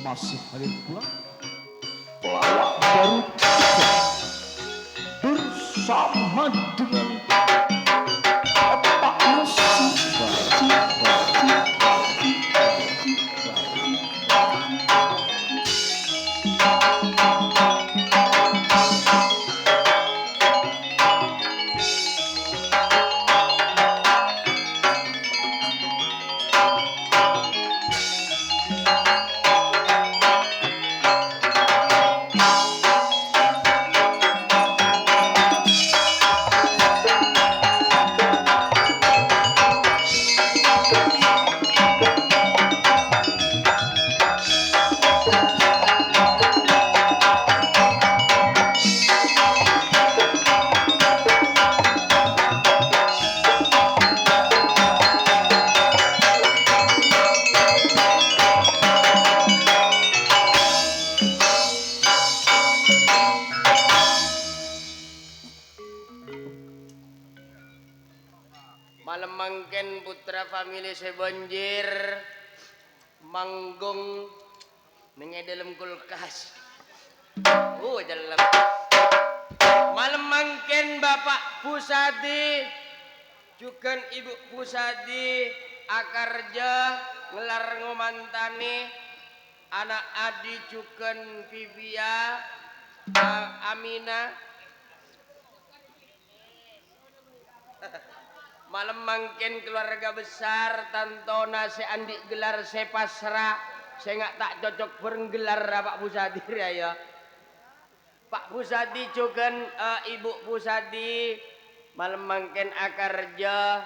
masih hadir pula pelawak baru kita bersama dengan Pak Nasiba. Malam mangken putra famili sebanjir manggung nenge dalam kulkas. Dalam. Malam mangken Bapak Pusadi juga Ibu Pusadi akarja ngelar ngomantani anak Adi juga Vivia Amina. Malam mangken keluarga besar Tantona se Andi gelar se pasrah saya nggak tak cocok bergelar Pak Pusadi ya. Pak Pusadi juga Ibu Pusadi malam mangken akarja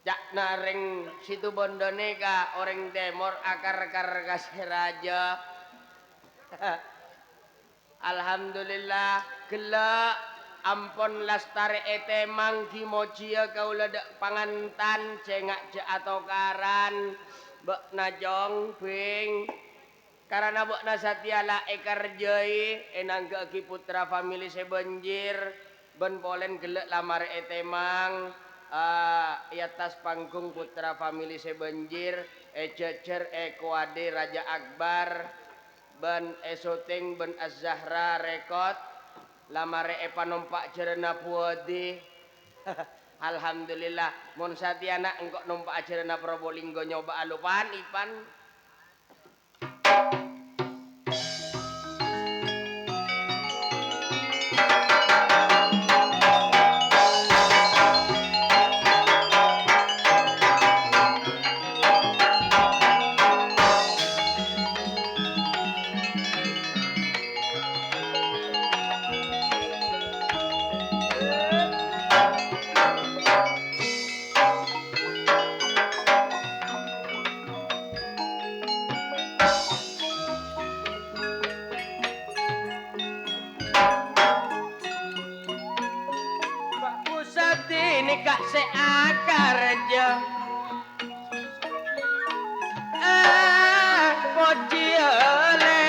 cak nareng situ bondone ka orang temor akar kasiraja. Alhamdulillah gelak ampon lastare etemang kimocia kaula dak pangantan cengak ce atokaran bek najong bing karena bek nasatiala ekarjai enangga ki putra famili sebanjir ben polen gelek lamar etemang i atas panggung putra famili sebanjir cecer ekuade Raja Akbar ben esoting ben Az-Zahra rekod lamare panompak cerena puadi. Alhamdulillah mon satiana engkok numpak cerena Probolinggo nyoba alupan ipan. Kak seakar aja pociole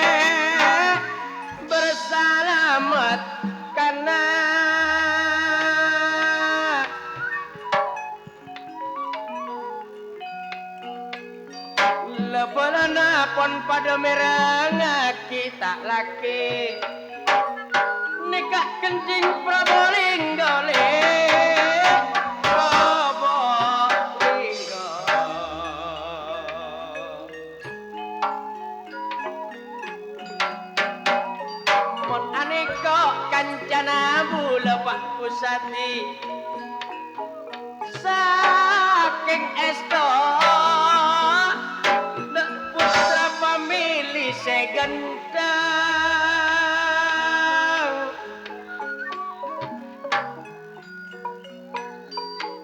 bersalamat karena lebalana pon pada meranga kita laki nikah kencing Probolinggo le Pak Pusadi saking esto nek putra famili segendang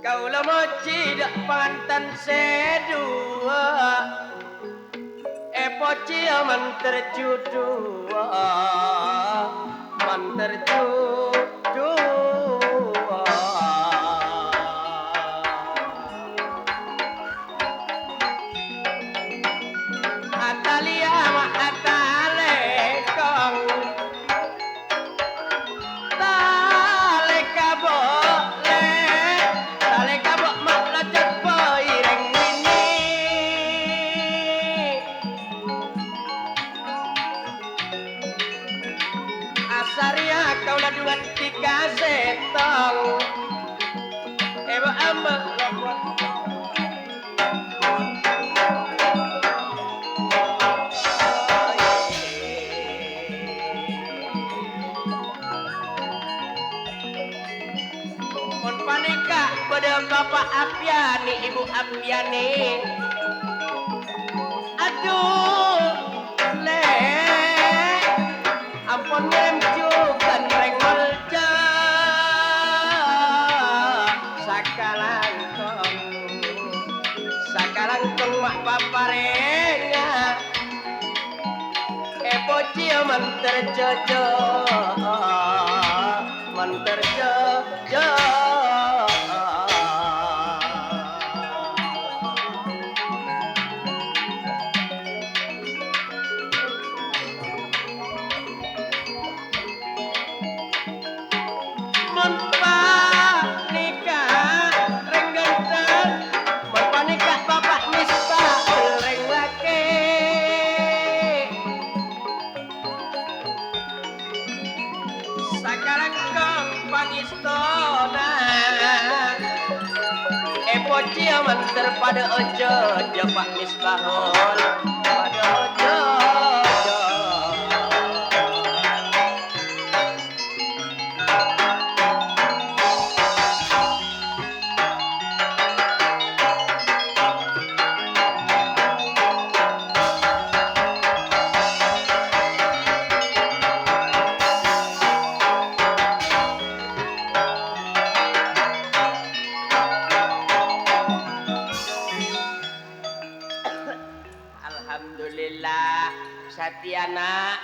kaula moci dak pantan sedua poci aman terjudua man terjudua Atalia ma atale kong tale kabok mak lajat poireng ini cia menterjojo menterjojo Menpa nikah reng ganteng Menpa nikah bapak misbah reng laki Sekarang kembang istana Poci manter pada ojo Pak misbahul pada ojo Alhamdulillah Satyana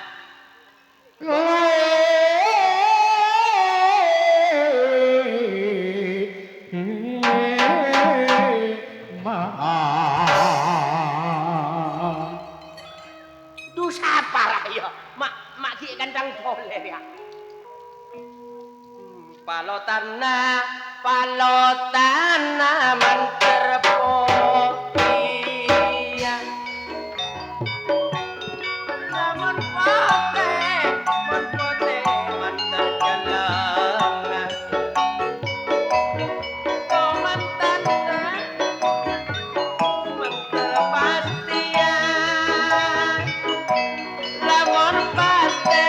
Duh sabar ya mak ki kandang toler ya Palotana manterpoia Lamun pote manterjalan Oh mantanda manterpastian Lamun paste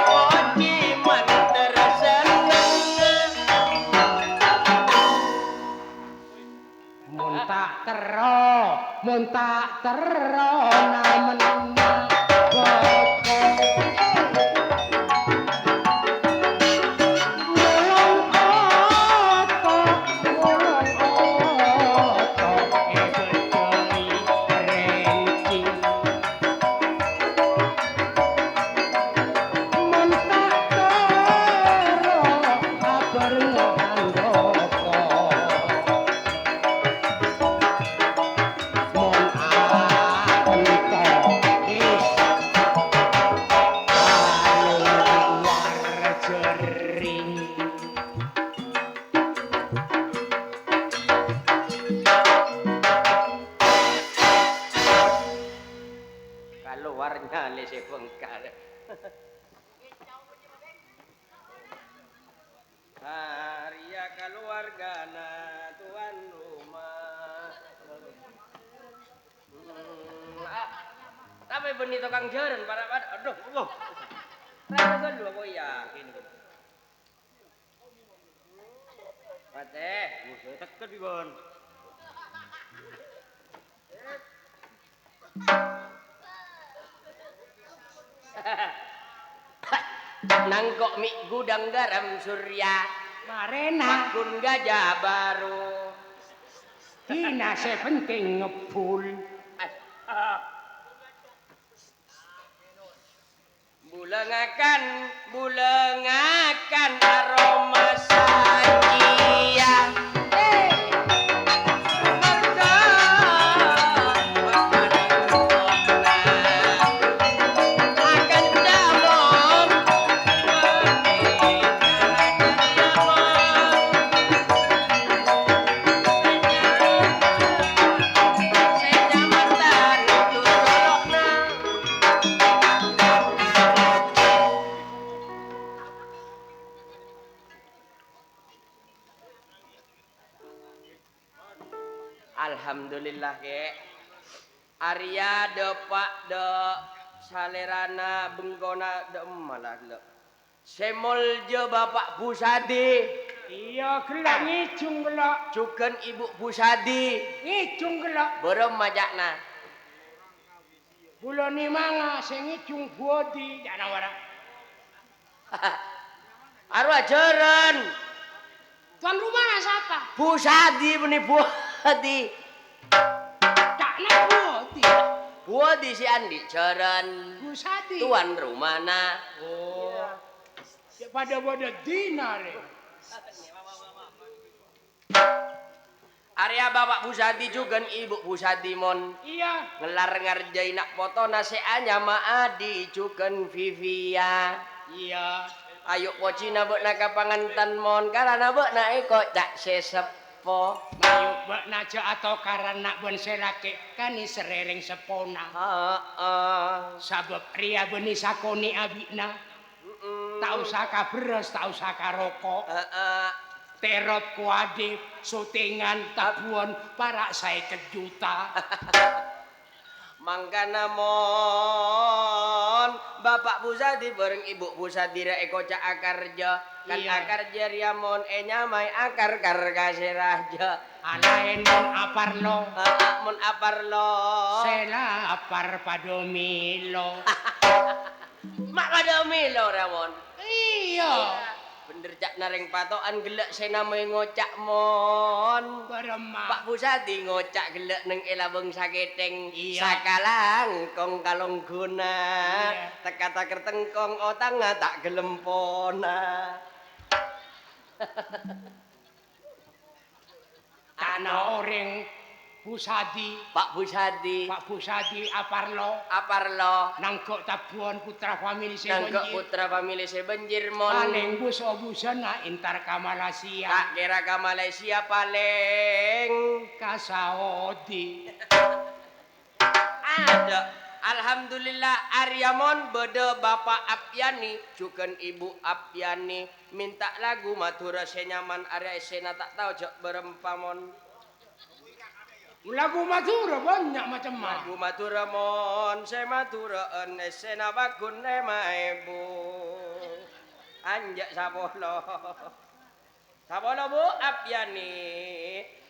poci manterseneng mun tak tero namen keluarnya lese bengkar Haria keluargana tuan rumah tapi benih tukang jaran para aduh Allah rasa kan dua boy yakin Pateh musuh teket bibon Nangkok mie gudang garam surya Marena Makun gajah baru Tina sepenting ngepul Bulengakan aroma sajian Alhamdulillah ke Arya de pak de salerana benggona de malah le Semol je bapak Pusadi iya gelak ngicung gelak cuken ibu Pusadi ngicung gelak berem majakna bulan ni manga sing ngicung bodi jana wara arwah jeren tuan rumah siapa Pusadi benih Pusadi cakna bodi Buat di si Andi Ceren. Bu Sadi. Tuan rumah na. Oh. Ya pada dinar. Area bapak Pusadi juga ibu Pusadi mon. Iya. Ngelar ngerjain nak foto nasi anya ma adi juga Vivia. Iya. Ayo pocina bek nak kapangantan mon karena bek nak ikut tak sesepo. Mayu bek naja atau karena ben selake kani serering sepona. Sabab ria beni sakoni abina. Tak usah beres, tak usah rokok. Terot kuade, syutingan, tabuan, para saya kejuta. Mangkana mon bapak Pusadi bareng ibu Pusadi ra eko cak akarja. Kan Iya. akarja ria mon nyamai akar karkase raja. Alain mon aparlo. Mon aparlo. Sela apar padomilo. Mak kada milo Ramon. Iya. Bener cak nareng patokan gelek sena me ngocak mon. Berema. Pak Pusadi ngocak gelek neng elabeng saketeng. Iya. Sakalang kong kalong guna. Iya. Teka-taker tengkong otang tak gelempona. Tanah orang Pusadi. Pak Pusadi. Pak Pusadi aparlo. Aparlo. Nangkok tabuan putra famili Nangkok sebenjir. putra famili sebenjir mon. Paling bus obusana intar ka Malaysia. Tak kira ke Malaysia paling. Ka Saudi. Ada. Alhamdulillah Aryamon bede Bapak Apyani juga Ibu Apyani minta lagu Madura senyaman Arya Sena tak tahu jok berempamon. Lagu Madura banyak macam Lagu Madura mon se Madura Sena bagun nema ibu anjak sapolo sapolo Bu Apyani.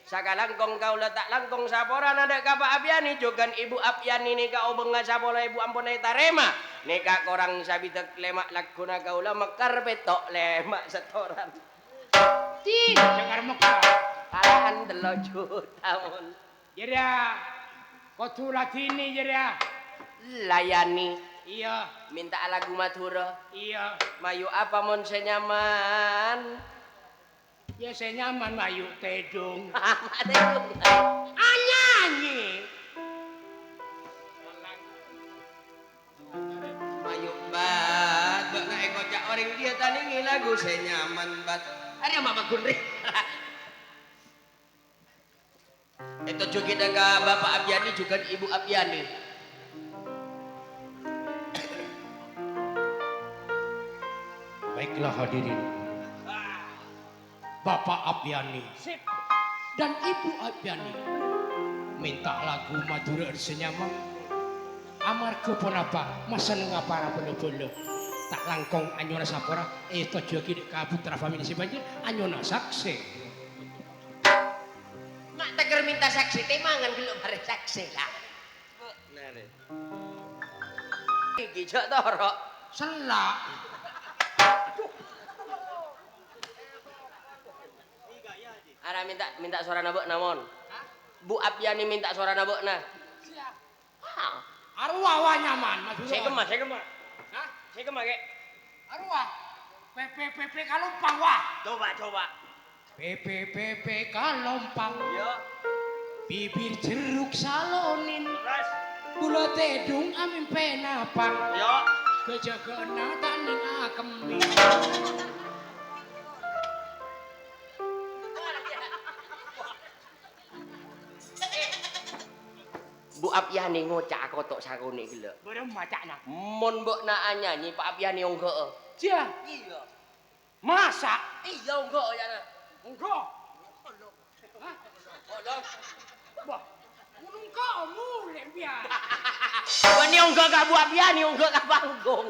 Saka langkong kau letak langkong saporan ada Pak Apyani juga Ibu Apyani nih kau benga sapola Ibu ampun tarema nih kak korang sabitek lemak laguna kau lah mekar betok lemak setoran. Ti, jangan mekar. Kalahan 3 juta mon. Jadi kotu latini jadi Layani iya minta lagu Madura. iya. Mayu apa mon senyaman? Ya saya nyaman mayu tedung. Tedung. Anyanyi. Mayu bat, bak na kocak orang dia tandingi lagu senyaman bat. Ada mama gunri. Itu juga dengan Bapak Apyani juga Ibu Apyani. Baiklah hadirin. Bapak Apyani dan Ibu Apyani minta lagu Madura Senyaman. Amarga punapa masa ngapara bolo-bolo tak langkong anyona sapora itu jogi ka putra famili sebanjir anyona saksi. Mak teger minta saksi temangan geluk bare saksi lah. Nare. Iki jok toro. Selak. Ara minta suara nabok namon. Bu Apyani minta suara nabok na. Arwah wa nyaman Madura. Saya kema. Hah? Saya kema kek. Arwah. PP Kalompang wah. Coba. PP Kalompang. Yo. Bibir jeruk salonin. Terus. Kula tedung amin penapang. Yo. Kejagana taning akemi. Bu Apyani ngocak kotok sakone iki lho. Bareng macakna. Mun mbok nak nyanyi Pak Apyani onggok. Cia, Iya. masa? Iya onggok ya. Enggak. Hah? Olong. Wah, gunung kau mulai biar. Wani onggok ka Bu Apyani onggok ka panggung.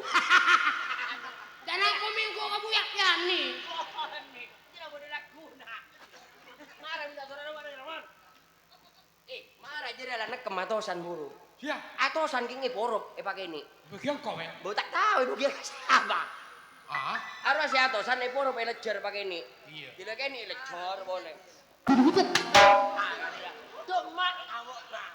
Dan aku minggu kamu ya nih. Tidak boleh lagu nak. Marah minta suara mana Ramon. Marah jadi anak kematosan buru. Ya, Atosan kingi porup pakai ini. bagian kau ya. Bau tak tahu ibu dia siapa. Ah, Harus si atosan porup lejar pakai ini. iya. Tidak kayak ini lejar boleh. Cuma awak lah.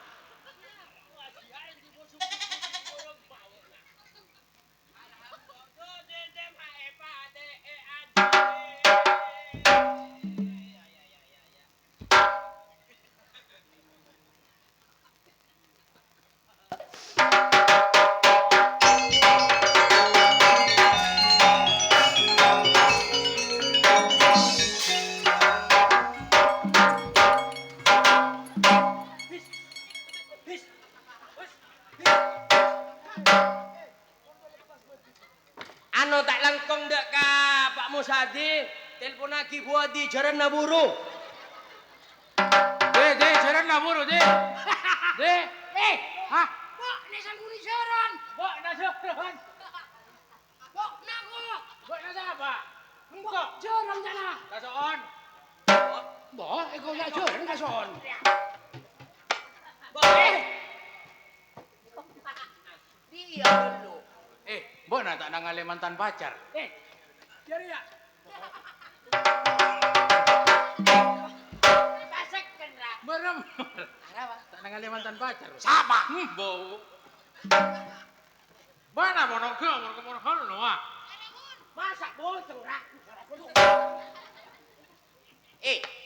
Bos Adi, telepon lagi Bu Adi, jaran naburu. De, jaran naburu, de. De. Hah? Bok, nesan kuni jaran. Bok, na jaran. Bok, nago. Bok, na siapa? Bok, jaran jana. Kasoon. Bok, ikaw na jaran kason. Dia dulu. Bok na tak nangali mantan pacar. Jari ya. Pasakkan ra. Berem. Apa? Tak nangali mantan pacar. Siapa? Bau. Mana monong ke, monong hal no ah. Masak bocor ra.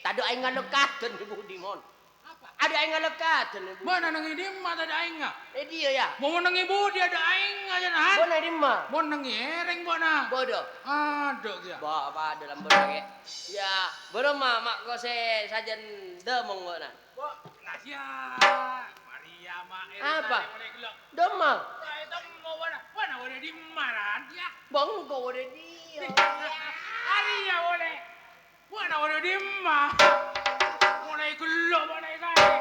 Tadi aing ngalekaten Ibu Dimon. Apa? Ada aing ngalekaten Ibu. Mana nang ini mah tak ada aing ah. Dia ya. Mau nang ibu dia ada aing aja nah. Bona di mah. Mau nang ereng bo na. Bodoh. Aduh dia. Ba dalam bodoh ke. Ya, belum mah mak ko se sajen demong bona. Bo, nasia. Maria mah Apa? Demah. Itu mau mana boleh di maran dia. Bang ko udah dia. Maria boleh. Mana boleh di mah. Mulai gelo mulai kali.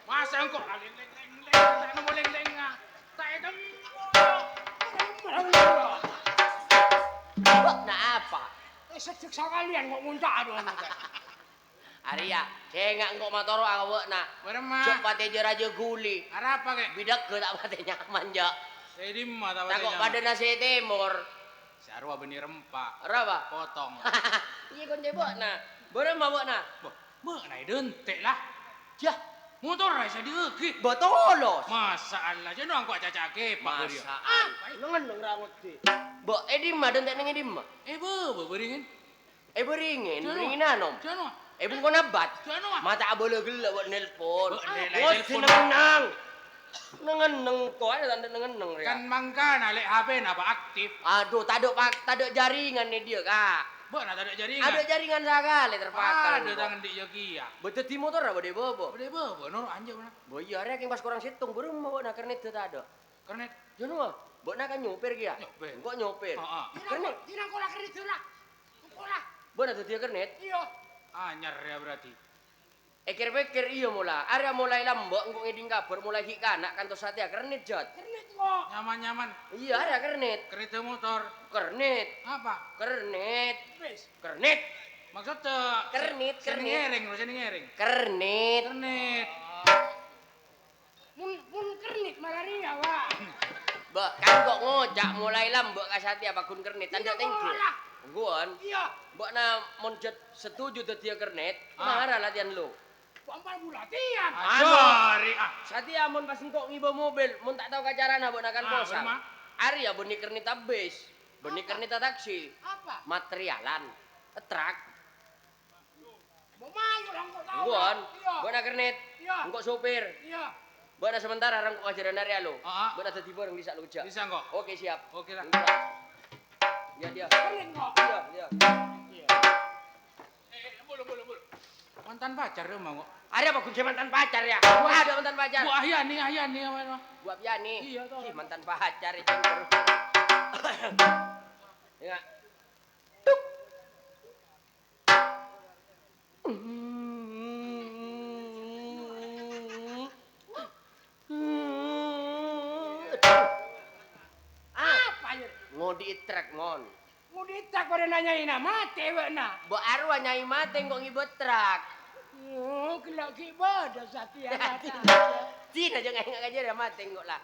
Masa engkau leng tak mau leng ah. Tak itu. Nah apa? Seksa kalian kok muncak aduh. Arya, saya nggak engkau matoro awak nak. Berema. Cok pate raja guli. Apa kek? Bidak ke tak pate nyaman ja. Saya di mah tahu Takut pada nasi timur. Sarwa benih rempah. Apa? Potong. Iya kon jebok nak. Boleh mabok nak. Bo, naik dentek lah. Jah, Motor saya dieuki. botolos. Masalah je no angkok cacake pak dia. Masaan. Nengen dong rangut di. Bo, edim mah dan tak nengen edim mah. Bo, beringin. Beringin anom. Jano. Bung ko nabat. Jano. Mata abolo gila buat nelpon. Bos sinenang. Nengeneng ko ada tanda nengeneng ya. Kan mangkana lek HP na apa aktif. Aduh, tado jaringan nih dia, Kak. Bo, na ada jaringan. Ada jaringan sagale terpakai. Ada tangan di Yogia. Betul di motor apa deh bobo? Boleh bo, no anja mana. Boy, arek yang pas kurang situng burung mau nak kernet teu ada. Kernet. Jono mah, mbok nak kan nyopir ki ya? Nyopir. Engko nyopir. Heeh. Kernet. Tirang kola kredit lah. Kola. Mbok nak dia kernet. Iya. Anyar ya berarti. Ekir-pikir iya mula. Area mulai lambok engko ngiding kabur mulai hik kanak kantos satya kernet jot. Kredit kok. Nyaman-nyaman. Iya, area kernet. Kereta motor. Kernet. Apa? Kernet. Wis. Kernet. Maksudnya Kernet, Seni kernet. ngereng, seni ngereng. Kernet. Kernet. Mun kredit malaria wah. Mbak, kan kok ngojak mulai lambok ka satya bakun kernet tanda tengku. Guan. Iya. Mbok na monjat setuju dadi kernet, Ah. mahara latihan lo. Pampal bulatian. Ajari Satya mun pas engko ngibawa mobil, mun tak tahu kacarana mbok nakan posa. berma. Ari ya beni kernita bis, beni kernita taksi, Apa? materialan, truk, Mau mayu lang kok tahu. guan, Iya. mbok na kernet, Iya. engko sopir, Iya. mbok na sementara rang kok ajaran area lo. Ah. Mbok na dadi bareng bisa lo kerja. Bisa kok. Oke, siap. Oke lah. Bisa. Ya dia. Kredit kok. Iya, iya. Iya. Boleh. Mantan pacar dia mau kok. Ada apa kunci mantan pacar ya? Wah, ada mantan pacar. Bu Ahyani apa? Buat Piani. Iya, toh. Ih, mantan pacar itu. Ya. Tuk. Apa ya? Ngodi trek ngon. Mau ditak pada nanyain mati wena. Bo arwah nyai mate kok ngibet truk. Oh, kelak ibadah satya kata. Tina jangan ngak aja dah mate kok lah.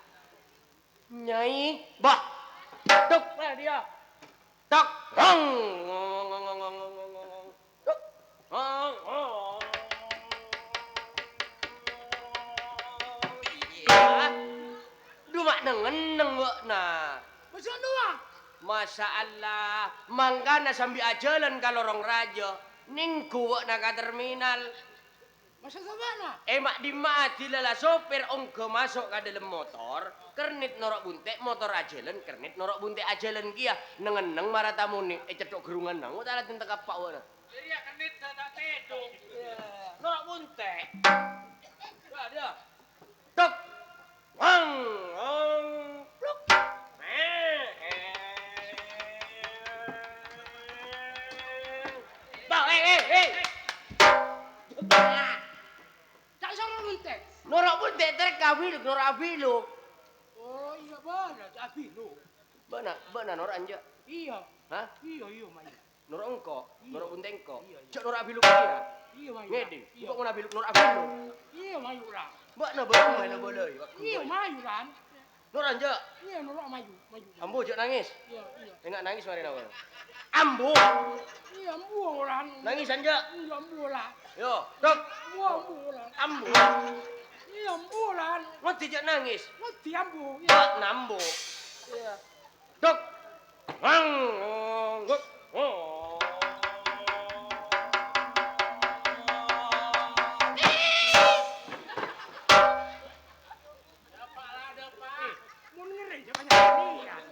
Nyai, bah. Tuk lah dia. Tok. Rong. Tuk. Iya. Duma nengeneng mbok nah. Besok dua. Masya Allah, mangkana sambil ajalan kalau orang raja, ningku wak naka terminal. Masa ke mana? Emak dimati lala sopir ongko masuk ke dalam motor, kernit norok buntek motor ajalan, kernit norok buntek ajalan kia, nengeneng marah tamu nih, cedok gerungan nang, utara tinta kapak wana. Jadi ya kenit tak tedong. Norok buntek. Wah dia. Tok. Wang. Wang. Pluk. Nur abiluk. Oh iya bana tapi lu. Beuna Nur anja. Iya. Hah? Iya mayu. Nur engko, Nur buntengko. Iya. Cok Nur abiluk dia. Iya mayu. Ngede, Iya. kok mun abiluk Nur abiluk. Iya mayu lah. Beuna beuna main boleh. Iya mayu lan. Nur anja. Iya Nur maju. Ambo cok nangis. Iya. Enggak nangis mari nawa. Ambo. Iya ambu lan. Nangis anja. Iya ambu lah. Yo, dok. Ambu lan. Ambo. Iya ambu lan. Ngerti jak nangis. Ngerti ambu. Bak nambo. Iya. Dok. Wang. Dok. Oh. Mun ngeri siapa nyarian.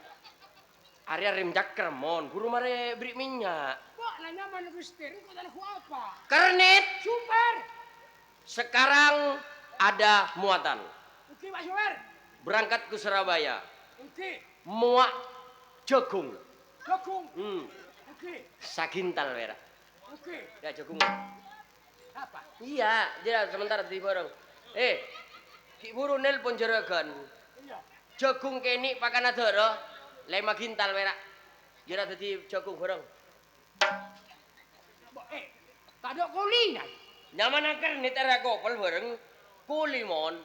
Arya rem jakremon, guru mare beri minyak. Kok nanya mana Gusti, kok tanya ku apa? Kernit. Super. Sekarang ada muatan. Oke Pak Super. Berangkat ke Surabaya. Oke. Muak jagung. Jagung. Oke. Sagintal wera. Oke. Ya jagung. Apa? Iya, jadi sementara di bareng. Ki buru nelpon jeragan. Iya. Jagung keni pakan adara, 5 gintal wera. Jadi dadi jagung bareng. Tak ada kulinan. Nyaman kernit era kopel bareng. Kulimon.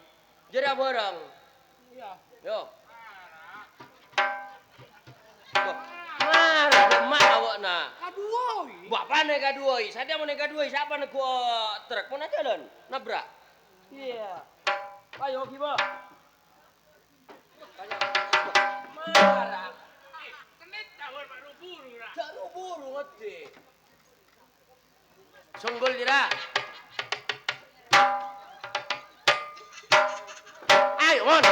Jadi bareng. Iya. Yo. Kok marah mak awakna. Aduh. Bapane kaduoi, sadya mun kaduoi siapa nek gua truk mun jalan nabrak. Iya. Ayo gimana? Marah. Kenit tawar buru-buru lah. Jak buru ngerti. Songgol dira. Ayo mon.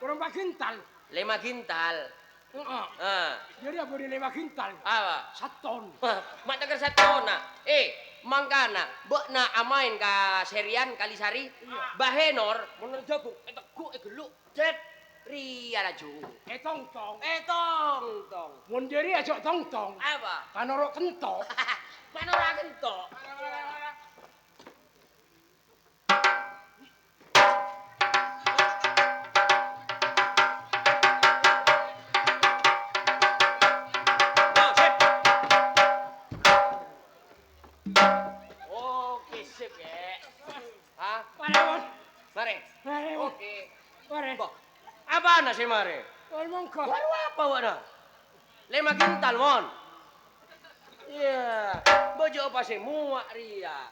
Berapa kintal? 5 gintal. Ah. Jadi apa di 5 kintal? Apa? 1 ton. Mak teger satona. Mangkana, bekna amain ka serian Kalisari. Bahenor mun jagung eta ku geluk. Cet ria laju. Tong tong. Tong. Mun diri aja tong tong. Apa? Kanoro kentok. Mana ora kentok. Oke, sip ya. Hah? Parewon. Mare. Parewon. Oke. Pare. Kok apa ana sih mare? Mongko. Baru apa wana? 5 gintal mon. Iya, bojo apa sih muak ria.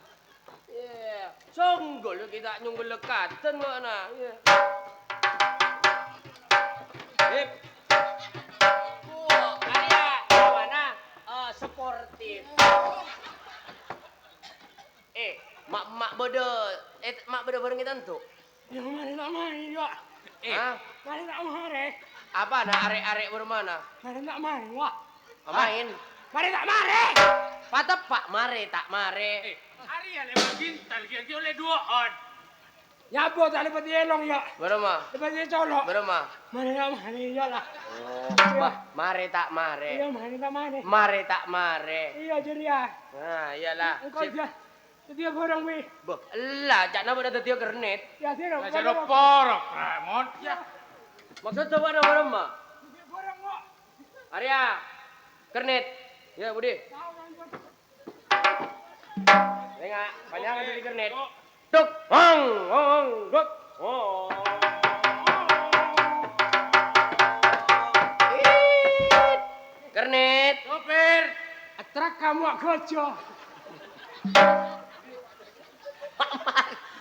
Iya, songgol kita nyunggul lekatan mana. Iya. Hip. Area mana? Sportif. Mak bodo bareng kita tuh. Yang mana nak main ya? Mana nak main? Apa nak arek-arek bermana? Mana nak main wah? Main. Mana nak main? Patep pak mare tak mare. Hari ya 5 gintal, kira-kira oleh 2 on. Ya apa tak dapat elong ya? Berema? Dapat dia colok. Berema? Mana nak main ya lah. Bah, mare tak mare. Iya mana nak main? Mare tak mare. Iya jadi ya. Nah, iyalah. Engkau dia. Dia orang weh. Boh, lah, jak nama dah dia kernet. Ya dia nak. Nah, jadi porok, Ramon. Ya. Maksud apa nama berema? Dia orang wah. Arya, kernet. Ya, Budi. Tengok, panjang ada di kernet. Duk, hong, duk. Oh. Kernet. Sopir. Atrak kamu kerja.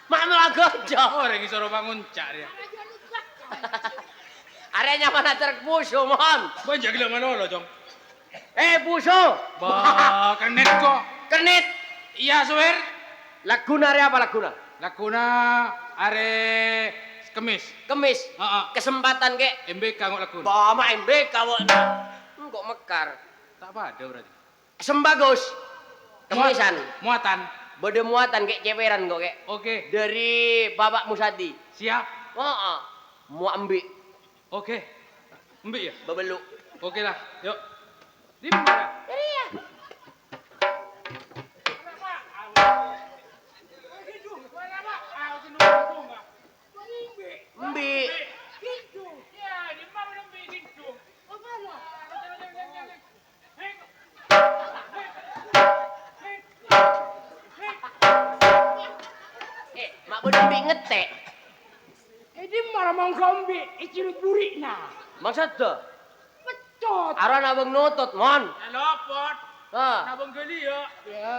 Mak gojo. Orang yang suruh bangun cak dia. Arya nyaman truk puso, mon. Banyak gila mana lo, Jong? Puso. Bah, kenet kok. Kernet. Iya, sopir. Laguna Arya apa laguna? Lakuna are kemis. Kemis. Heeh. Kesempatan kek. MBK kok lakuna. Bawa mak MBK kok mekar. Tak ada berarti. Sembagus. Kemisan. Muatan. Bode muatan kek ceperan kok kek. Oke. Dari Bapak Musadi. Siap. Heeh. Mu ambik Oke. Mbik ya? bebeluk. Oke lah. Yuk. Di mana? Iya. Mak benembi ngetek. Ini malah mau gombe, icirit burikna. Maksud tuh? Pecot. Aran abang nutut, mon. Lopot. Ha. Nabang geli ya. Ya.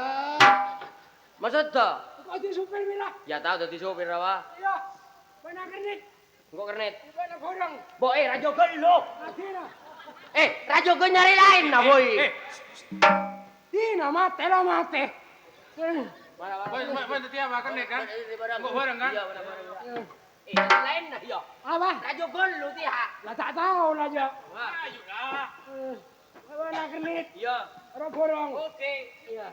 Maksud tuh? Kau di supir bila. Ya tahu dadi sopir apa? Ya. Mana kredit? Engko kernet. Mana goreng? Bo rajo gelo. Mati lah. Rajo ge nyari lain nah, boy. Dina mate lah mate. Mana tiap kan nek kan? Engko bareng kan? Iya, bareng. Nyari lain nah, iya. Apa? Rajo gelo tiha. Lah tak tahu lah jo. Ayo dah. Mana kredit? Iya. Orang goreng. Oke. Iya.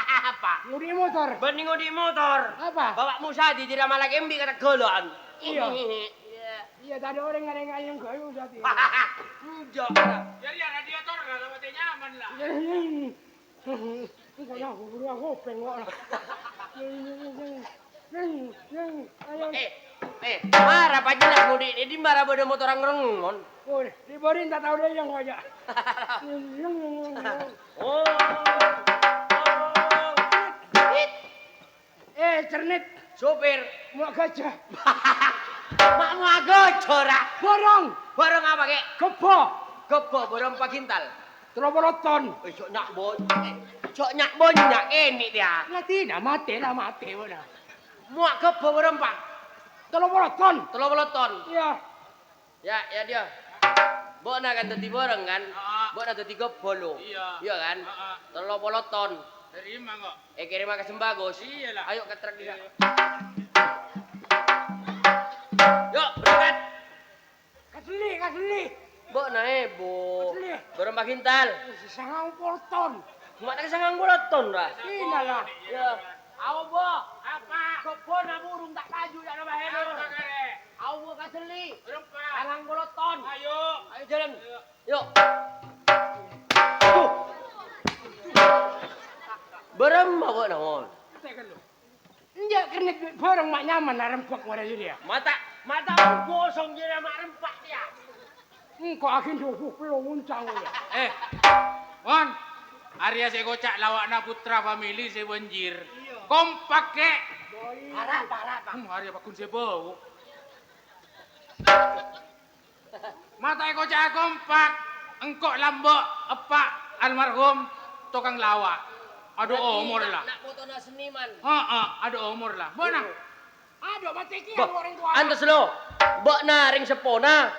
Apa? Ngudi motor. Bening di motor. Apa? Bapak Musa di Rama lagi embi kata geloan. Iya. Iya. Iya tadi orang ngadeng yang kayu tadi. Enggak. Jadi radiator lah lewatnya nyaman lah. Ini kok aku beli aku pengok lah. Ayo. Marah Pak Jinak ngudi ini marah pada motor orang mon. Oh, diborin tak tahu dia yang aja. Oh. Cernet Sopir. mau gajah. Mak mau gocora. Borong, Barang apa kek? kebo, Kebo barang Pak Kintal. teroboloton. Sok nyak bon. Sok nyak bon nyak ini dia. Latina mate lah mate mana. Muak kebo barang Pak. Teroboloton. 30 ton. Iya. Ya dia. Mbok nak kan dadi bareng kan? Heeh. Mbok nak dadi kebo lho. Iya. Iya kan? Heeh. 30 ton. Terima kok. Kirim ke sembagos. Iyalah. Ayo ke truk dia. Yuk, berangkat. Kasli. Mbok nae, Bu. Asli. Barang Pak Kintal. Sangang polton. Mak tak sangang ton lah. Ina lah. Ya. Awo, Bu. Apa? Kebo na burung tak kaju jak nambah Apa helo. kare? Awo kaseli. Berempat. Sangang ton. Ayo. Ayo jalan. Ayo. Yuk. Tuh. Berempat buat naon. Enggak kena barang mak nyaman lah rempok wara dia. Mata kosong jadi mak rempak dia. Kok akin 20 muncang ya. Mon. Arya saya kocak lawakna putra family saya banjir. Kompak kek. Parah. Arya bakun saya bau. Mata kocak kompak. Engkok lambok epak almarhum tukang lawak. Aduh umur lah. Nak foto na seniman. Aduh umur lah. Bona. Aduh mati ki Bok, orang tua. antes lo. Bok na ring sepona.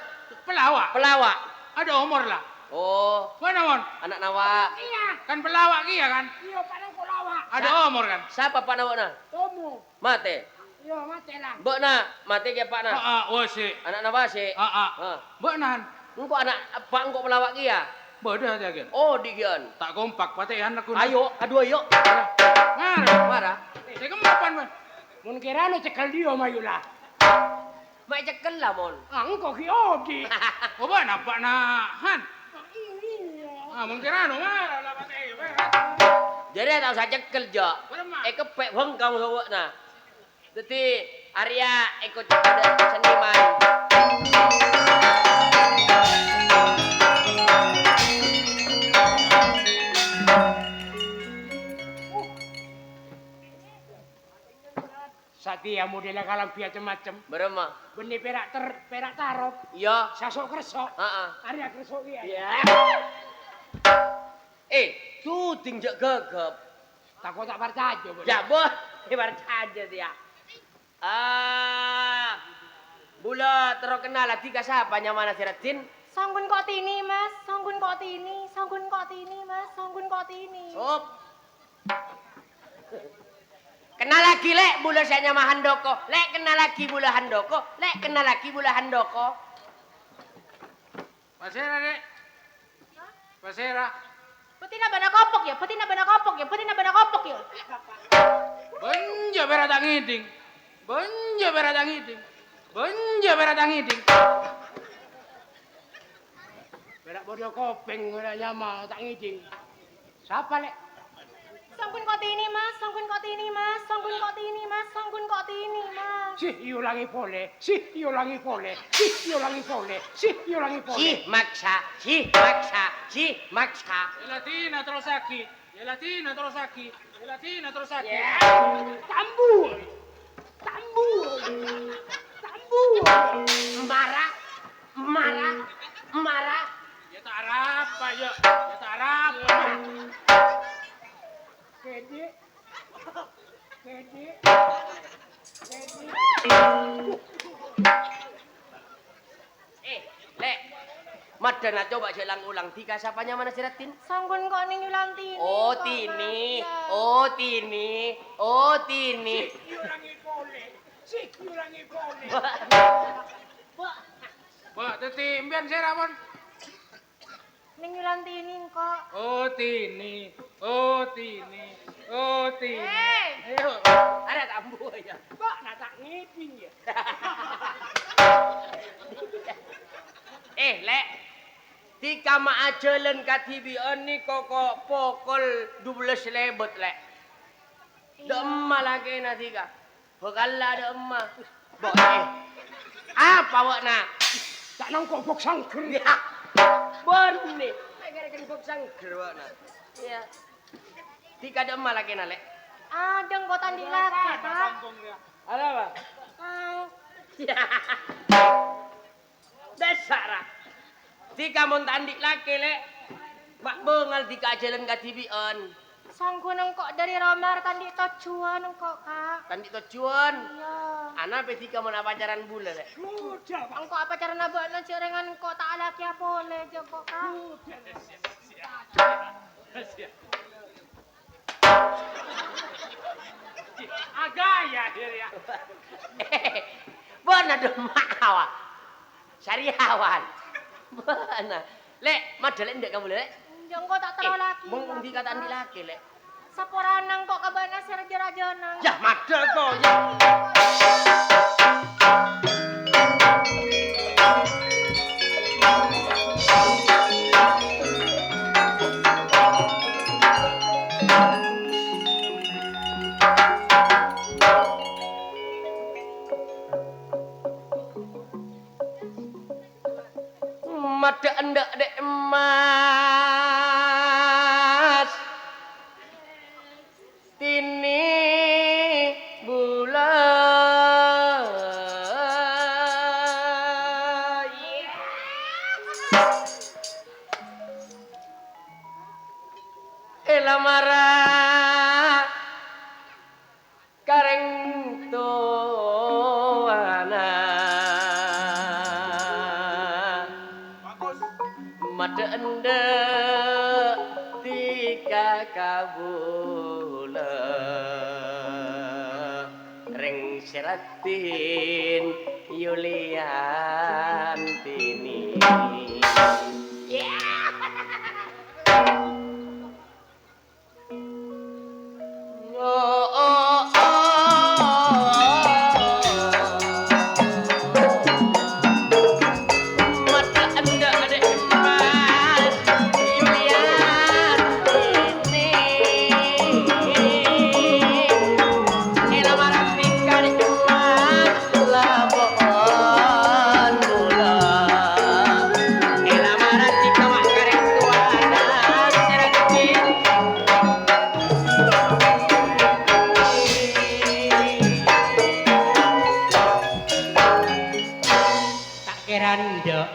Pelawak. Pelawak. Aduh umur lah. Oh, Bona mon. anak nawa. Iya. Kan pelawak kia kan. Iya padang kolawak. Aduh umur kan. Siapa pak nawa na? Tomo. Mate. Iya mati lah. Bok na, mate ke pak na. Wasi. Anak nawa si. Bonan. Engko anak pak engko pelawak kia. Bodoh aja kan. Oh, digian. Tak kompak patihan aku. Ayo, ayo. Ngarep. Marah. Saya kemapan man. Mun kira no cekal dia mayula. Mak cekel lah mon. Engkau ki odi. Oh ba nampak na han. Iya. Mungkin ano marah lah patay. Jadi tak usah cekel jo. Berema. Kepek bang kamu bawa na. Jadi Arya ikut pada seniman. Satya model kalang piat macam. Berema. Benih perak tarop. Iya. Sasok kersok. Heeh. Arya kersok dia. Iya. Tuh tinjak gegep. Takut tak percaya. Ya boh, ibar aja dia. Bula terkenal lagi ka siapa nyamana siratin? Sanggun kok tini, Mas. Sanggun kok tini, Mas. Sanggun kok tini. Sop. Kenal lagi lek bula saya nyama Handoko. Lek kenal lagi bula Handoko. Lek kenal lagi bula Handoko. Pasera dek. Pasera. Betina bana kopok ya. Benja beratang ngiding. Berak bodoh kopeng udah nyama tak ngiding. Siapa lek? Songkun kok tini mas, songkun kok tini mas, songkun kok tini mas, songkun kok tini mas. Sih, ulangi pole. Sih, ulangi pole. Sih, ulangi pole. Sih, ulangi pole. Si maksa, si maksa, si maksa. Latina terus sakit. Ya Latina terus sakit. Ya Latina terus sakit. Ya, tambur. Tambur. Tambur. Marah, marah, marah. Ya tak apa ya. Ya tak apa. Kede. Kede. Kede. Lek. Madana coba ulang tiga sapanya mana siratin? Songkun kok ning yulang tini. Oh kok, tini, Mas, ya. oh tini, oh tini. Ulangi pole. Sih, ulangi pole. Wah, teti mbian saya Ramon. Ning yulang tini kok. Oh Tini, oh Tini, oh Tini. Ayo, ada tambu ya. Pak, nak tak ngiping ya. Lek. Tika ma ajelen katibian ni koko pokol 12 lebet lek. Da emma lagi na tika. Hokalla da emma. Bo apa wak na? Tak nangkok bok sangker. Ya. Bon ni. Gara-gara bok sangker wak na. Ya. Tika da emma lagi na lek. Ada kok tandi laki, Pak. Ada apa? Ya. Dasar. Tika mon tandik laki lek. Mak bengal tika jalan katibian. Songkun kok dari Romar tandi tocuan kok, Kak. Tandik tocuan. Iya. Ana pe tika mon pacaran bula lek. Mudah, Pak. Engkau apa cara nabakna cerengan kok tak laki apa boleh je kok, Kak. Agaya dia ya. Bona demak awak. Sariawan. Bona. Lek, madale ndek kamu lek. Jeng kok tak terlalu laki. Mung di kata andi laki lek. Saporanang kok kabana seraja-rajanang. Ya madal kok ya. Mada endak dek emas tini bulan elamara kareng toana mada endek tika kabula ring seratin Yuliantini. Oh, oh, oh. Mata anda ada emas Yuliantini. Elamaran tika di emas Labuan Bula. Elamaran tika mak karek tuana seratin. Tak kira ndok.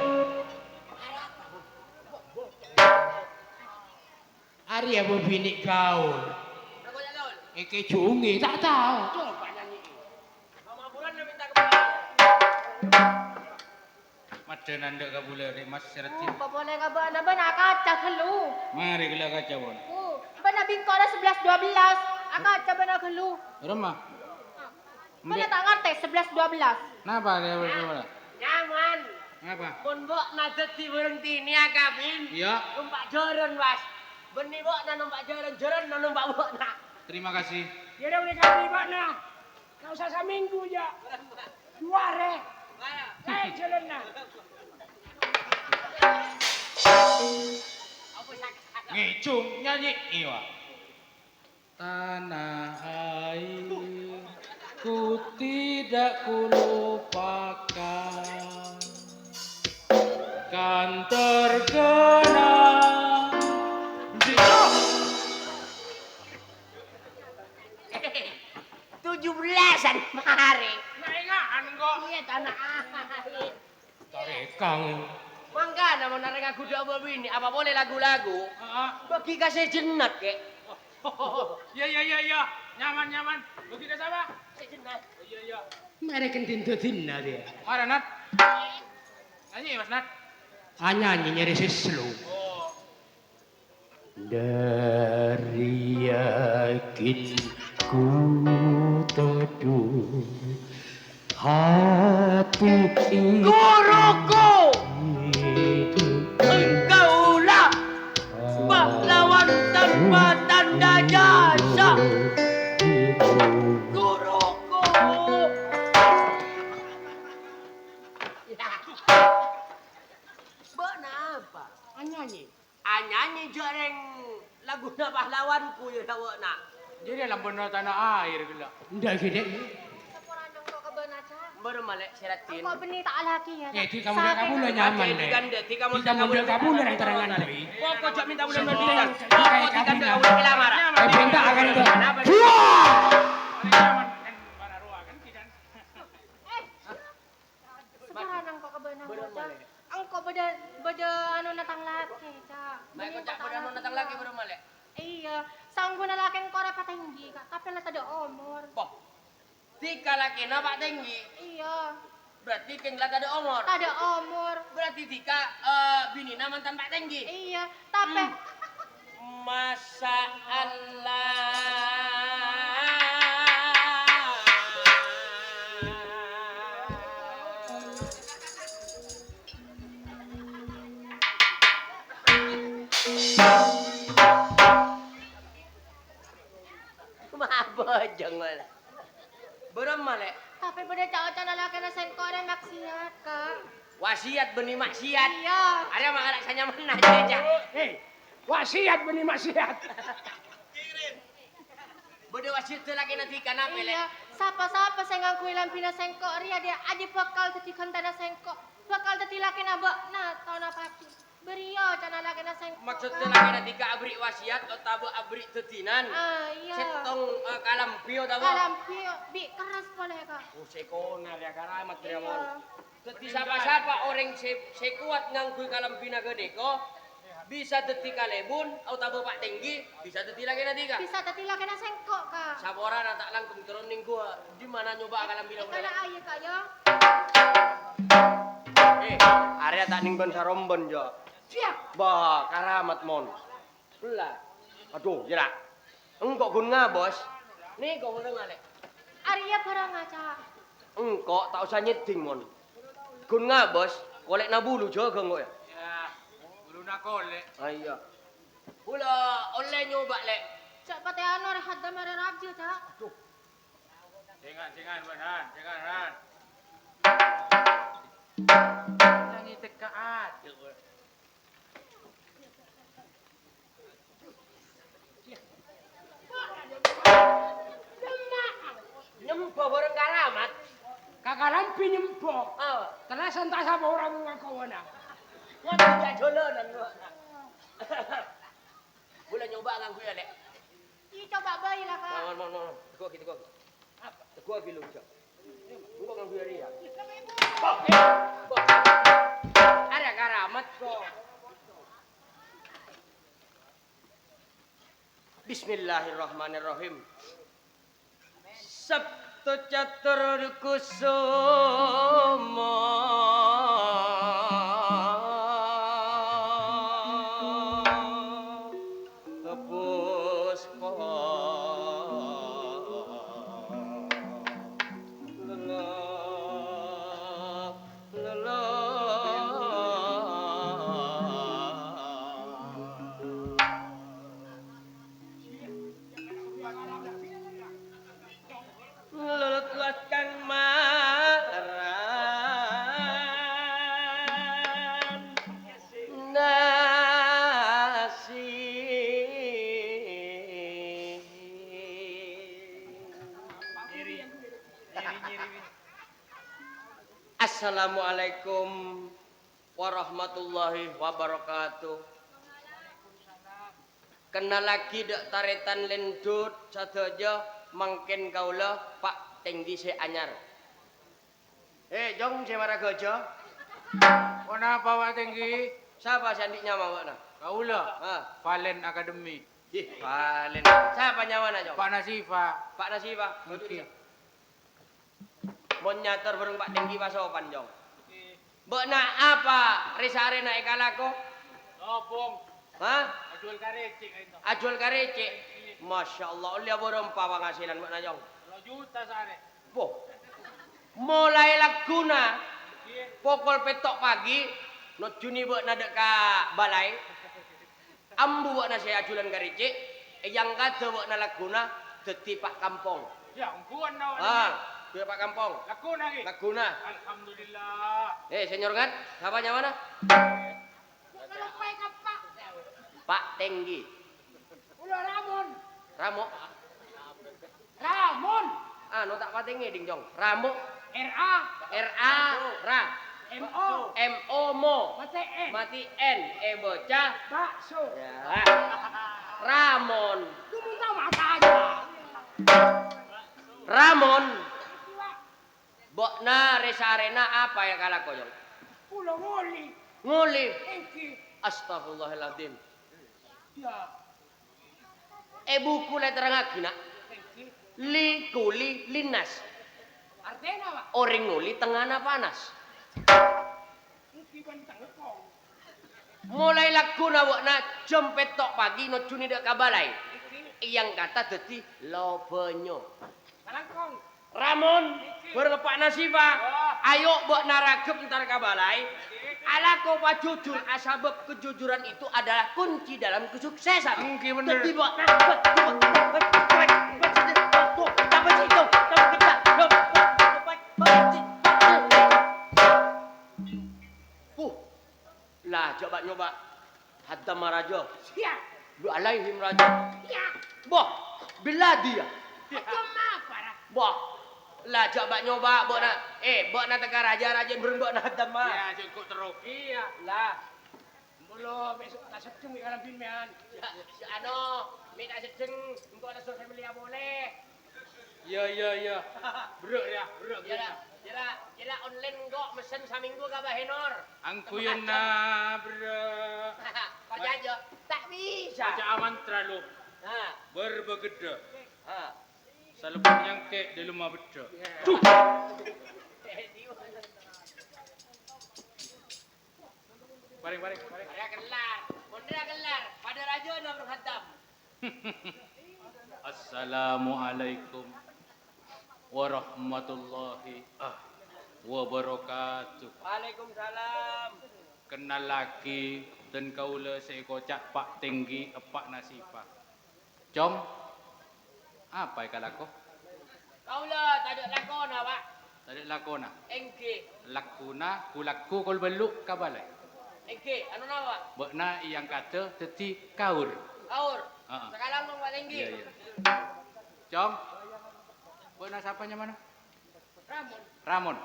Hari ya bini gaul. Aku jak gaul. Iki jungi tak tahu. Coba nyanyi. Mama bulan dia minta kembali. Mada nanda kabula re mas seratin. Kok boleh kabana bana kaca kelu. Mari gila kaca bon. Bana bingkora 11-12. Akaca bana kelu. Rumah. Bana tak ngerti 11-12. Napa dia berapa? Nyaman. Ngapa? Mun mbok nadet di burung tini akabin. Iya. Numpak joron, Mas. Beni mbok na numpak joron, joron na numpak mbok na. Terima kasih. Ya udah boleh kali Pak nah. Kau usah seminggu ya. Dua re. Mana? Naik jalan nah. Apa sakit? Ngicung nyanyi iya. tanah air ku tidak kulupakan kan tergenang di 17-an mari. naingaan kok Iya tanah air. tarekang Mangga nama nareng aku double ini. Apa boleh lagu-lagu? Bagi kasih jenat kek. iya nyaman begitu sama Sejenat. iya Mereka tintu tinna dia. mana Nat nyanyi Mas Nat Nyanyi nyari seslu. oh Dari yakin ku teduh hati ini Guruku, engkaulah pahlawan tanpa tanda jasa. Guruku. Benapa? Nyanyi. Anyanyi joreng lagu pahlawanku ya nak. jadi dalam benar tanah air gila Ndak gede. Seporandang kok kebenaca. Baru malek seratin. Kok benih tak laki ya. Di kamu dah kamu lah nyaman deh. Di kamu dah kamu lah yang terangan deh. Pokok jak minta bulan nanti. Kayak kamu dah. Kelamar. Pinta akan itu. mana ruah kan tidak Seporandang kok kebenaca. Engkau beda anu natang laki, Cak. Baik kau jak pada nonton lagi baru malek. Iya, sanggup nalakin kore patinggi, Kak. Tapi lah tadi umur. Poh. Tika laki nampak tinggi. Iya, Berarti keng lagi ada umur. tadi umur. Berarti Tika bini nama tampak tinggi. Iya, tapi Masya Allah. Mabojong wala. Berem malek. tapi beda cowok nalakin na sengkore maksiat, Kak. Wasiat benih maksiat. Iya. Ada makanan saya mana aja. Hei, wasiat benih maksiat. Bode wasiat tu lagi nanti kana pele. Iya, sapa-sapa saya ngangku ilang pinasengkok ria dia aja bakal teti kantana sengkok. Bakal teti laki nabak na tau na paki. Berio cana laki na sengkok. Maksud tu lagi nanti ka abri wasiat atau tabu abri tetinan. Ah, iya. Setong kalampio tabu. Kalampi, bi keras boleh, Kak. Oh sekonar ya karamat dia Iya. mau. Teti siapa-siapa orang sekuat ngangkui kalampina gede ko. Bisa teti kalebun atau tabu pak tinggi. Bisa teti lagi nanti ka. Bisa teti laki na sengkok, Kak. Sabora na tak langkum teroning gua. Di mana nyoba kalampina Kana gede. ayo, Kak, yo. Area tak ning ben sarombon jo. Siap. Bah, karamat mon. Lah. Aduh, jera. Engkok gun ngabos. Nih kok ngono ngale. Arya barang aja. Engkok tak usah nyeding mon. Gun ngabos, kolek nabulu jaga engkok ya. ya bulu nak kolek Ah iya. Pula oleh nyoba lek. Cak pate anu rehat da mere raja, Cak. jangan benar jangan nyanyi tekaat Nyempo bareng karamat. Kakak lampi nyempok. Ah, Terasa entah siapa orang bukan kawana. ngono jak jolonan kok. Pula nyoba nganggo ya lek. Ih, coba bayi lah, Kak. Mon. Teko gitu kok. Apa? Teko iki lho, Cok. Engkok nganggo ya ria. Ada karamat kok. Bismillahirrahmanirrahim. Sabtu catur kusuma puspa lelet kang marah Assalamualaikum warahmatullahi wabarakatuh. Kenal lagi dek taretan lendut sadojo mangken kaula Pak Tenggi se anyar. Jong se maragojo. Kenapa Pak Tinggi? Siapa sandiknya mawakna? Kaula. Ah, Valen Academy. Valen. Siapa nyawana jong? Pak Nasifa. Pak Nasifa. Oke. Mon nyator bareng Pak Tenggi pasopan jong. Mbok nak apa? Resare nak ikalako? Lobong. Hah? Jual karecik itu. Ajual karece. Masya Allah, ulia borompa penghasilan mbok najong. 2 juta sare. Boh. Mulai laguna pukul petok pagi not juni mbok nadek ka balai. Ambu mbok na saya ajulan karece, yang kata mbok na laguna dadi Pak Kampung. Ya, ungguan na. Dia Pak Kampung. Laku lagi. Laguna. Alhamdulillah. Senior kan? Siapa mana? Pak Tenggi. Ulah Ramon. Ramo. Ramon. No tak Pak Tenggi ding jong. Ramo. RA. RA. Ra. MO. MO mo. Mati N. Mati N. Bocah. Bakso. Ya. Ramon. Lu minta mata aja. Ramon. Bokna resarena apa yang kalah koyong? Pulau ngoli. Nguli. Engki. Astagfirullahaladzim. Ya. Buku terang lagi nak. Engki. Li kuli linas. Artinya apa? Orang nguli tengahna panas. Engki bentang kong. Mulai lagu na bokna jam petok pagi no cuni dek kabalai. Engki. Yang kata dadi lobenyo. Salangkong. Ramon, berlepak nasiba. Ayo bok naragep ntar kabalai. Ala kau pak jujur, asabab kejujuran itu adalah kunci dalam kesuksesan. Engki bener. Jadi bok, lah coba nyoba hatta marajo. Siap. Lu alaihim raja. Ya. Boh, bila dia. Cuma para. Boh, lah coba nyoba bok na. Bok na teka raja berun bok na hatta ma. Ya cukup teruk. Iya. Lah, Belum besok tak sedeng dalam filman. si minta sedeng untuk ada sosial media boleh. Ya. Bro ya. Jela online kok mesen saminggu ka Bahenor. Angkuyan na bro. Kerja aja. Tak bisa. Baca aman terlalu. Ha. Berbegeda. Ha. Selepas nyangke di rumah beda. Baring. Ada kelar. Mondra kelar. Pada raja nak berkhatam. Assalamualaikum warahmatullahi wabarakatuh. Waalaikumsalam. Kenal lagi dan kaula seekocak Pak Tinggi Pak Nasifa. Com, apa yang kalaku? Kaulah tak ada lakona, Pak. Tadi lakona. Engke. Lakuna, kulaku kol beluk kabalai. Engke, anu nama? Bekna yang kata teti kaur. Kaur. Ha. Sekarang dong Pak Tenggi. Iya. Com, bekna siapanya mana? Ramon.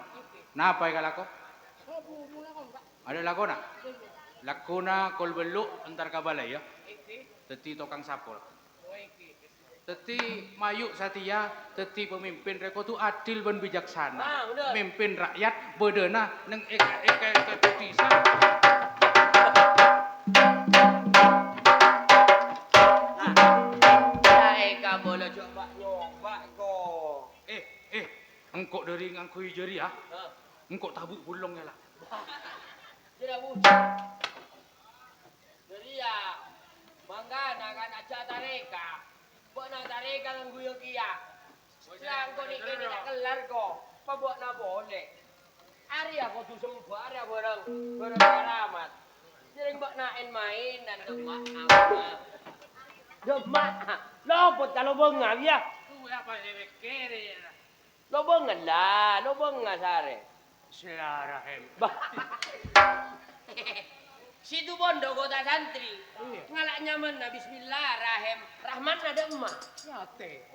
Napa yang kalaku? Ada lakona? Lakona kol beluk antar kabalai ya. Teti tokang sapol. Teti mayuk satia, teti pemimpin reko tu adil dan bijaksana. Benar. Mimpin rakyat bedena neng eka ketutisan. Eka boleh coba nyoba kok. Engkau dari ngangkui jari ya. Engkau tabuk bulongnya lah. Tidak bu. Jadi ya, bangga kan aja tareka. Buat nak tareka dengan guyo kia. Yang kau ni kini tak kelar kok. Apa buat nak boleh? Hari aku tu sembah, hari barang keramat. Jadi buat nak main dan demak. Demak. Lopot kalau bengah ya. Tu apa kere ya? Lo bengan lah, lo bengan sare. Bismillahirrahmanirrahim. Situ bondo kota santri. Ngalak nyaman na bismillahirrahmanirrahim. Rahman ada emak. Nyate.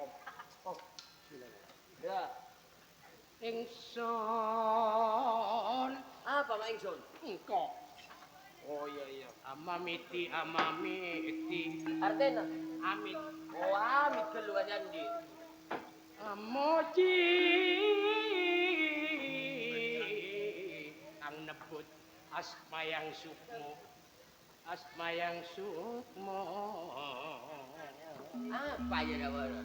Ya. Ingsun. Apa mak ingsun? Engko. Oh iya. Amamiti. Artinya? Amit. Oh amit keluar jandi. Amoji. Ang nebut asmayang sukmo. Apa aja dah baru?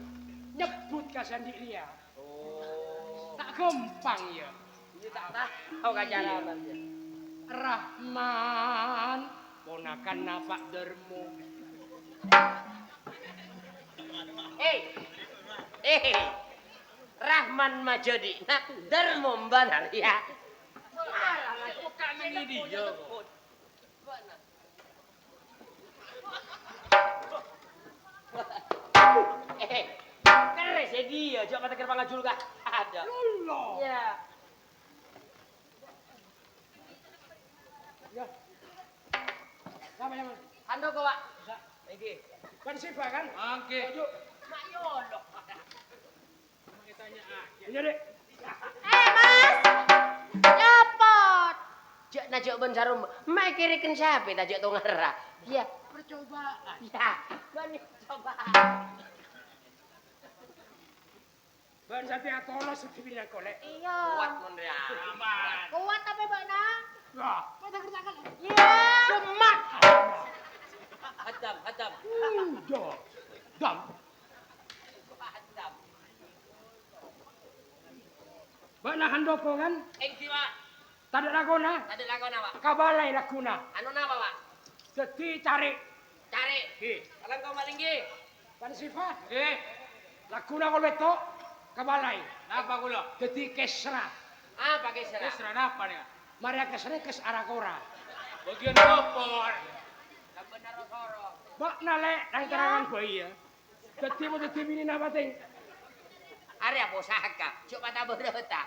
Nyebut ka sendiri ya. Oh. Tak gampang ya. Ini tak tahu kan cara apa dia. Rahman ponakan Pak Dermo. Rahman Majodi. Nah, Darmo benar ya. Bukan ini dia. Keres ya dia. Coba mata gerbang ngajul gak ada. Lolo. Ya. Ya. Apa yang? Ando kok, Pak? Iki. Kan Siva kan? Oke. Yuk. Mak Yolo. Tanya aja. Iya, Dek. Mas! Cepot! Cek na cek ben sarum. Mak kirikan siapa ta cek tongara. Ya, Percobaan. ya. Bani coba. Ban sampai atolos sepinya kolek. Iya. Kuat mon ya. Aman. Kuat tapi Bakna. Wah. Kita kerjakan. Iya. Demak. Hadam. Udah. Dam. Hadam. Bak na handoko kan? Engki, Pak. Tadi lagona. Tadi lakon apa? Kabalai laguna. Anu napa, Pak? Jadi cari. Cari. Ki. Alang kau malinggi. Pan sifat. Eh, Laguna kau beto. Kabalai. apa kulo? Jadi kesra. Ah, pakai serah. Serah apa nih? Maria kesra kes arakora. Bagian opor. Yang benar soro. Bak nale nang terangan bayi ya. Jadi mau jadi bini napa ting? Are apa saka? Coba tak berota.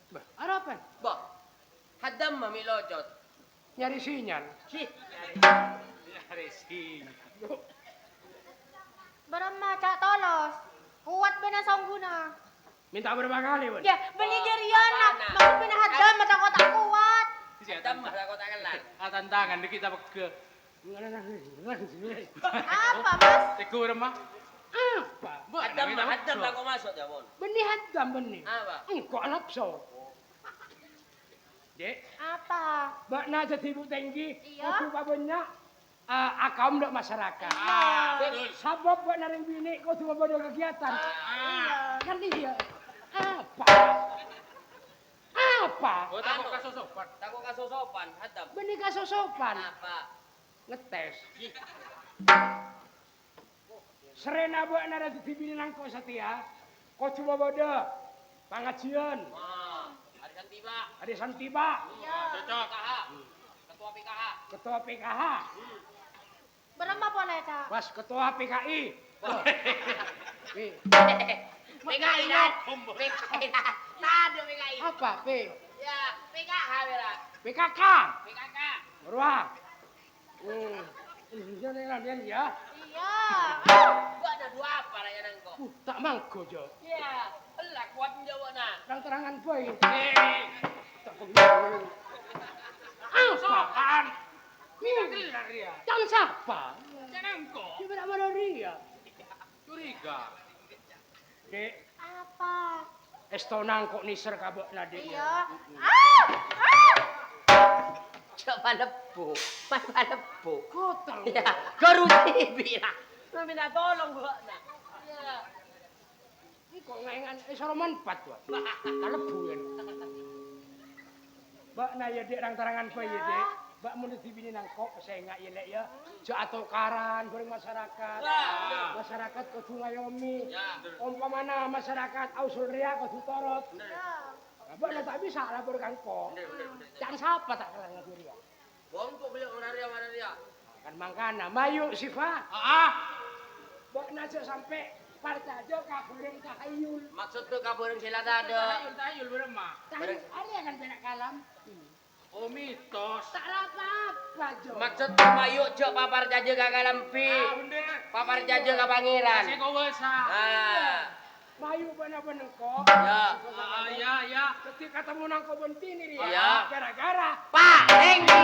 Bah, harapan. Boh. Hadam mami lojot. Nyari sinyal. Sih. Resi. Berama cak tolos. Kuat bena songguna. Minta berapa kali, Wan? Ya, beli Geriana. Maksud bena hadam mata kota kuat. Hadam mah kau tak kenal. Tantangan di kita peke. Apa, Mas? Tegur mah. Apa? Hadam mah hadam lah kau masuk jamon. Benih hadam benih. Apa? Engkau lapso. Dek, Apa? bak na jadi ibu tinggi. Iya. Aku banyak. Akam dok masyarakat. Betul. Sabab buat naring bini, kau cuma bodoh kegiatan. Iya. Kan dia. Apa? Apa? Oh, takut kasosopan. Takut kasosopan hadam. Benih kasosopan. Apa? Ngetes. Serena buat nara di bini nangko setia. Kau cuma bodoh. Pengajian. Wah, ada santiba. Ada santiba. Iya. Cocok. PKH. Ketua PKH. Ketua PKH. Berapa boleh, Cak? Pas ketua PKI. PKI dah. PKI dah. Tak ada PKI. Apa? P. Ya, PKH berak. PKK. PKK. Berwah. Ini dia ya. Iya. Gua ada dua apa lah yang kau? Tak mangko jo. Ya, elah kuat menjawab nak. Terang-terangan boy. Tak apa? Sopan. Kita gelar dia. Jangan siapa? Jangan kok. Dia berak mana dia? Curiga. Dek, Apa? estonang kok niser kabok nade. Iya. Coba lebu, mana lebu? Kotang. Ya, kerusi bilang. Lu minta tolong gua nak. Ya. Ini kok ngaingan soroman pat wa. Kalebu kan. Mbak na ya dek rang-terangan boy ya dek. Mbak mun dibini nang kok saya enggak ya lek ya. Jo atokaran goreng masyarakat. Ya. Masyarakat kudu ngayomi. Ya. Umpamana masyarakat ausul ria kudu torot. Iya. Mbak na tak bisa lapor kang kok. Jangan siapa tak kerana diri ya. Bongkok beliau mana dia? Kan mangkana mayu sifa. Mbak na jo sampai partajo kabureng tahayul. Maksud tuh kaburin silat ada. Tayul berema. Tahayul ada kan benak kalam. Oh mitos. Tak apa-apa jo. Maksud tuh mayu jok papar jaja kakak lempi. Bener. Papar jaja ke pangeran. Saya kau wesa. Ah. Bayu bener-bener kok. Ya. Ketika ketemu nang kau bentini dia. Ya. Gara-gara Pak Hengki